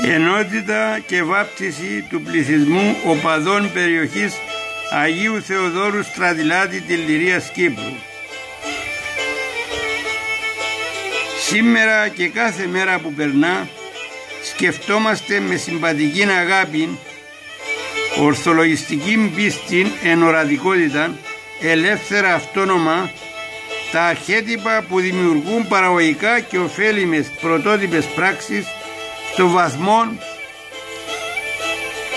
Ενότητα και βάπτιση του πληθυσμού οπαδών περιοχής Αγίου Θεοδόρου Στρατιλάτη της Λυρίας Κύπρου. Σήμερα και κάθε μέρα που περνά σκεφτόμαστε με συμπατική αγάπη, ορθολογιστική πίστη, ενορατικότητα, ελεύθερα αυτόνομα, τα αρχέτυπα που δημιουργούν παραγωγικά και ωφέλιμες πρωτότυπες πράξεις στο βαθμό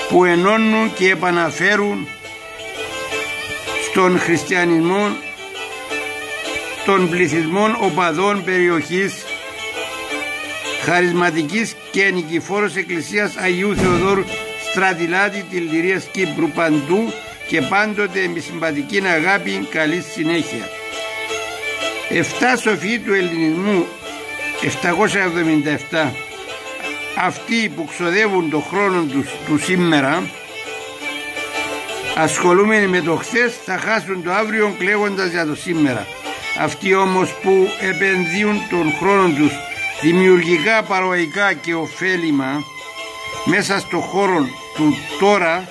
που ενώνουν και επαναφέρουν στον χριστιανισμό των πληθυσμών οπαδών περιοχής χαρισματικής και νικηφόρος Εκκλησίας Αγίου Θεοδόρου Στρατιλάτη της Λυρίας Κύπρου, παντού και πάντοτε με συμπατική αγάπη, καλή συνέχεια. 7 σοφοί του ελληνισμού 777, αυτοί που ξοδεύουν το χρόνο του σήμερα ασχολούμενοι με το χθες, θα χάσουν το αύριο κλαίγοντας για το σήμερα. Αυτοί όμως που επενδύουν τον χρόνο τους δημιουργικά, παραγωγικά και ωφέλιμα μέσα στο χώρο του τώρα,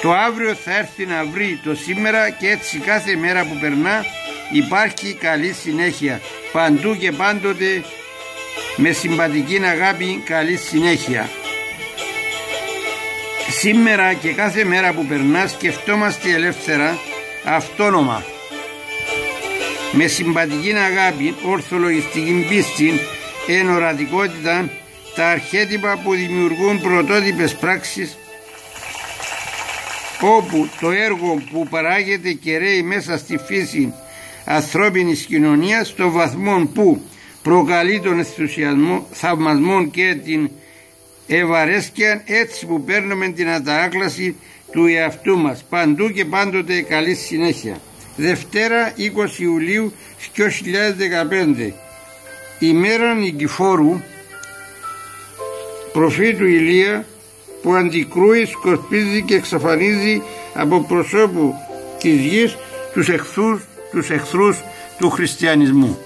το αύριο θα έρθει να βρει το σήμερα, και έτσι κάθε μέρα που περνά υπάρχει καλή συνέχεια, παντού και πάντοτε με συμπατική αγάπη, καλή συνέχεια. Σήμερα και κάθε μέρα που περνά σκεφτόμαστε ελεύθερα, αυτόνομα, με συμπατική αγάπη, ορθολογιστική πίστη, ενορατικότητα, τα αρχέτυπα που δημιουργούν πρωτότυπες πράξεις, όπου το έργο που παράγεται και ρέει μέσα στη φύση ανθρώπινης κοινωνίας στο βαθμό που προκαλεί τον ενθουσιασμό, θαυμασμό και την ευαρέσκεια, έτσι που παίρνουμε την αντάκλαση του εαυτού μας, παντού και πάντοτε καλή συνέχεια. Δευτέρα 20 Ιουλίου 2015, ημέρα νικηφόρου προφήτου Ηλία, που αντικρούει, σκορπίζει και εξαφανίζει από προσώπου της γης τους εχθρούς του χριστιανισμού.